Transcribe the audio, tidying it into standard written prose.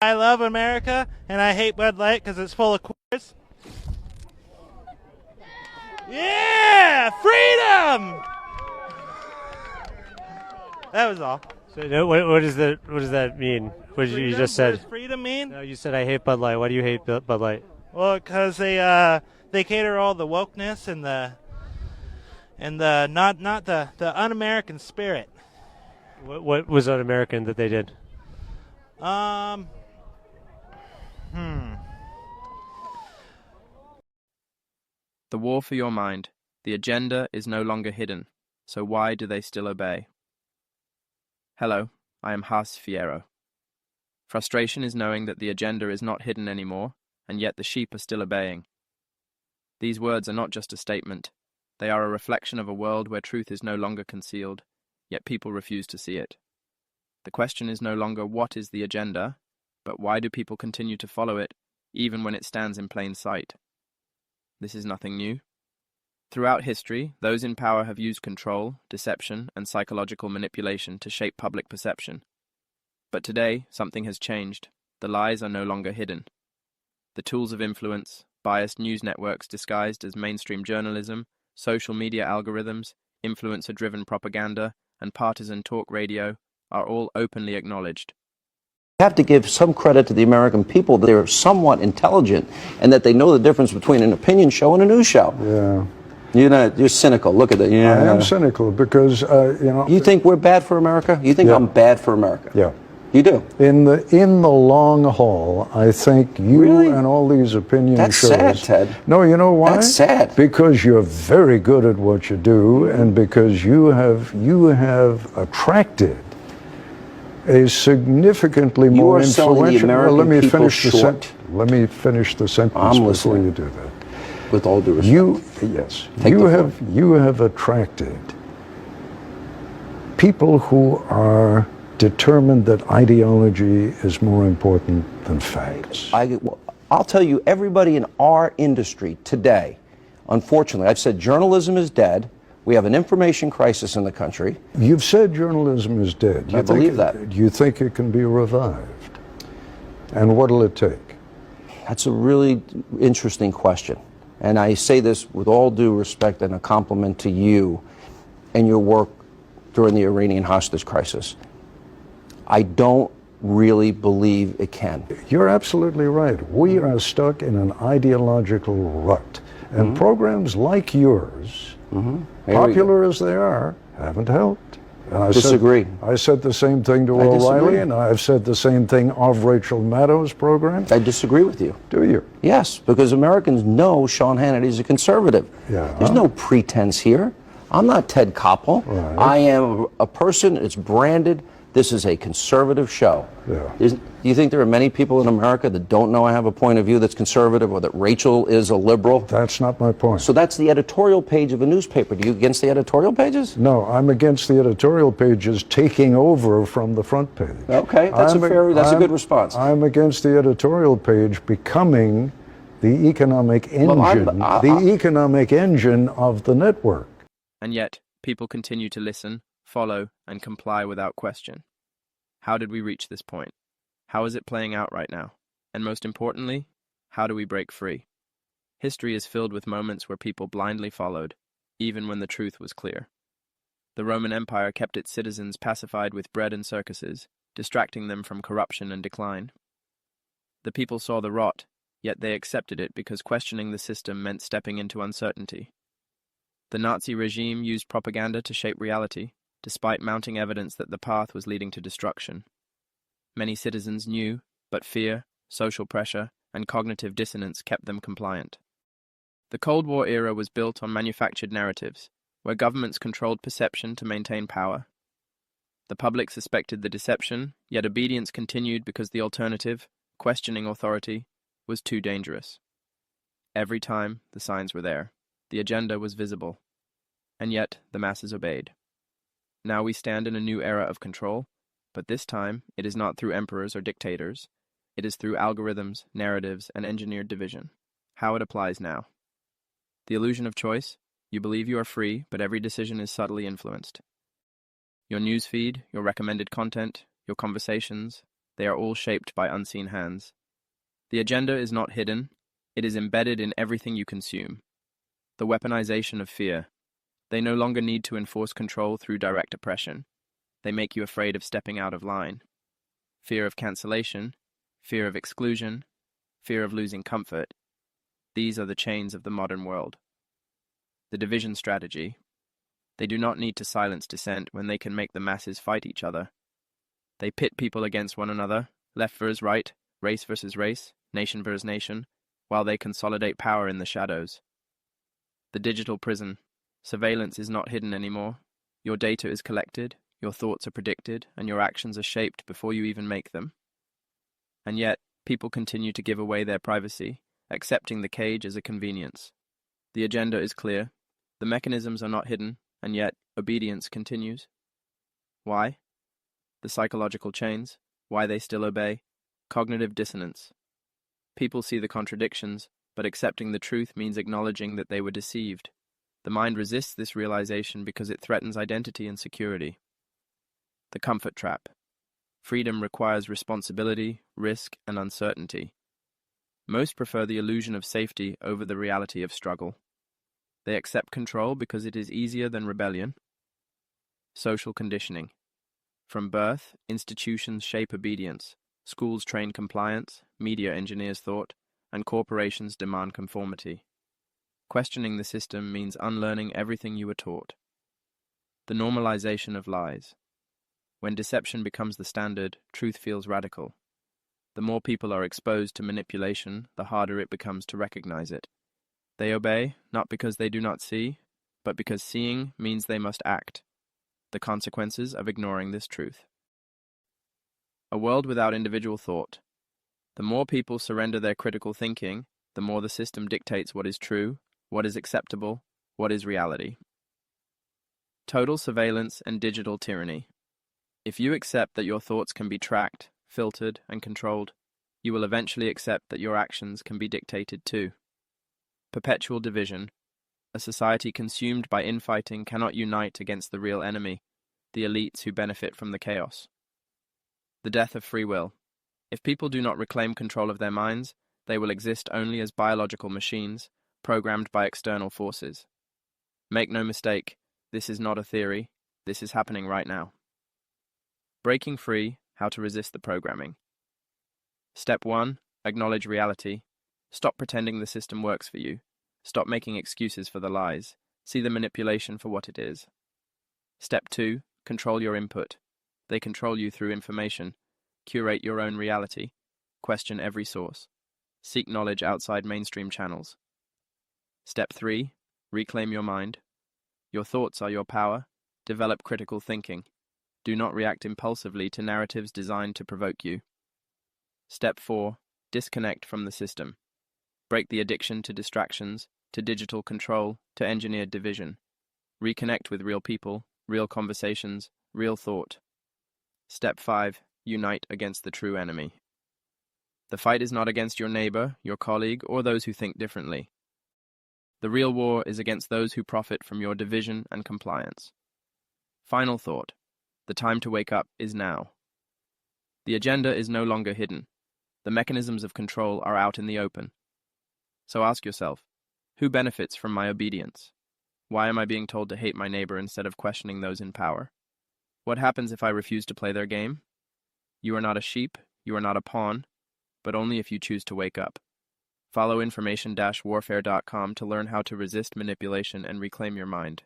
I love America, and I hate Bud Light because it's full of queers. Yeah, freedom. That was all. So, no, what does that mean? What did you just What does said? freedom mean? No, you said I hate Bud Light. Why do you hate Bud Light? Well, because they cater all the wokeness and the not the un-American spirit. What was un-American that they did? Um. The war for your mind. The agenda is no longer hidden, so why do they still obey? Hello, I am Haas Fierro. Frustration is knowing that the agenda is not hidden anymore, and yet the sheep are still obeying. These words are not just a statement. They are a reflection of a world where truth is no longer concealed, yet people refuse to see it. The question is no longer what is the agenda, but why do people continue to follow it, even when it stands in plain sight? This is nothing new. Throughout history, those in power have used control, deception, and psychological manipulation to shape public perception. But today, something has changed. The lies are no longer hidden. The tools of influence, biased news networks disguised as mainstream journalism, social media algorithms, influencer-driven propaganda, and partisan talk radio are all openly acknowledged. You have to give some credit to the American people that they're somewhat intelligent and that they know the difference between an opinion show and a news show. Yeah. You're cynical. Look at that. I am cynical because, You think we're bad for America? You think Yeah. I'm bad for America? Yeah. You do? In the long haul, I think you Really? and all these opinion That's shows. sad, Ted. No, you know why? That's sad. Because you're very good at what you do, and because you have attracted a significantly You more are selling the influential. American let me people finish short. Let me finish the sentence I'm before listening. you do that. With all due respect. Yes, Take you have attracted people who are determined that ideology is more important than facts. I'll tell you, everybody in our industry today, unfortunately, I've said journalism is dead. We have an information crisis in the country. You've said journalism is dead. I believe that. Do you think it can be revived? And what'll it take? That's a really interesting question. And I say this with all due respect and a compliment to you and your work during the Iranian hostage crisis. I don't really believe it can. You're absolutely right. We are stuck in an ideological rut. And programs like yours, popular as they are, haven't helped. And I Disagree. I said the same thing to I O'Reilly, disagree. and I've said the same thing of Rachel Maddow's program. I disagree with you. Do you? Yes, because Americans know Sean Hannity is a conservative. Yeah. There's no pretense here. I'm not Ted Koppel. Right. I am a person, it's branded. This is a conservative show. Yeah. Do you think there are many people in America that don't know I have a point of view that's conservative or that Rachel is a liberal? That's not my point. So that's the editorial page of a newspaper. Do you against the editorial pages? No, I'm against the editorial pages taking over from the front page. Okay, that's a good response. I'm against the editorial page becoming the economic engine, the economic engine of the network. And yet, people continue to listen, follow, and comply without question. How did we reach this point? How is it playing out right now? And most importantly, how do we break free? History is filled with moments where people blindly followed, even when the truth was clear. The Roman Empire kept its citizens pacified with bread and circuses, distracting them from corruption and decline. The people saw the rot, yet they accepted it because questioning the system meant stepping into uncertainty. The Nazi regime used propaganda to shape reality, despite mounting evidence that the path was leading to destruction. Many citizens knew, but fear, social pressure, and cognitive dissonance kept them compliant. The Cold War era was built on manufactured narratives, where governments controlled perception to maintain power. The public suspected the deception, yet obedience continued because the alternative, questioning authority, was too dangerous. Every time, the signs were there. The agenda was visible. And yet, the masses obeyed. Now we stand in a new era of control, but this time, it is not through emperors or dictators. It is through algorithms, narratives, and engineered division. How it applies now. The illusion of choice. You believe you are free, but every decision is subtly influenced. Your newsfeed, your recommended content, your conversations, They are all shaped by unseen hands. The agenda is not hidden, it is embedded in everything you consume. The weaponization of fear. They no longer need to enforce control through direct oppression. They make you afraid of stepping out of line. Fear of cancellation, fear of exclusion, fear of losing comfort. These are the chains of the modern world. The division strategy. They do not need to silence dissent when they can make the masses fight each other. They pit people against one another, left versus right, race versus race, nation versus nation, while they consolidate power in the shadows. The digital prison. Surveillance is not hidden anymore. Your data is collected, your thoughts are predicted, and your actions are shaped before you even make them. And yet, people continue to give away their privacy, accepting the cage as a convenience. The agenda is clear. The mechanisms are not hidden, and yet obedience continues. Why? The psychological chains. Why they still obey? Cognitive dissonance. People see the contradictions, but accepting the truth means acknowledging that they were deceived. The mind resists this realization because it threatens identity and security. The comfort trap. Freedom requires responsibility, risk, and uncertainty. Most prefer the illusion of safety over the reality of struggle. They accept control because it is easier than rebellion. Social conditioning. From birth, institutions shape obedience. Schools train compliance, media engineers thought, and corporations demand conformity. Questioning the system means unlearning everything you were taught. The normalization of lies. When deception becomes the standard, truth feels radical. The more people are exposed to manipulation, the harder it becomes to recognize it. They obey, not because they do not see, but because seeing means they must act. The consequences of ignoring this truth. A world without individual thought. The more people surrender their critical thinking, the more the system dictates what is true, what is acceptable, what is reality. Total surveillance and digital tyranny. If you accept that your thoughts can be tracked, filtered, and controlled, you will eventually accept that your actions can be dictated too. Perpetual division. A society consumed by infighting cannot unite against the real enemy, the elites who benefit from the chaos. The death of free will. If people do not reclaim control of their minds, they will exist only as biological machines, programmed by external forces. Make no mistake, this is not a theory, this is happening right now. Breaking free, how to resist the programming. Step 1, acknowledge reality. Stop pretending the system works for you. Stop making excuses for the lies. See the manipulation for what it is. Step 2, control your input. They control you through information. Curate your own reality. Question every source. Seek knowledge outside mainstream channels. Step 3, reclaim your mind. Your thoughts are your power. Develop critical thinking. Do not react impulsively to narratives designed to provoke you. Step 4, disconnect from the system. Break the addiction to distractions, to digital control, to engineered division. Reconnect with real people, real conversations, real thought. Step 5, unite against the true enemy. The fight is not against your neighbor, your colleague, or those who think differently. The real war is against those who profit from your division and compliance. Final thought. The time to wake up is now. The agenda is no longer hidden. The mechanisms of control are out in the open. So ask yourself, who benefits from my obedience? Why am I being told to hate my neighbor instead of questioning those in power? What happens if I refuse to play their game? You are not a sheep, you are not a pawn, but only if you choose to wake up. Follow information-warfare.com to learn how to resist manipulation and reclaim your mind.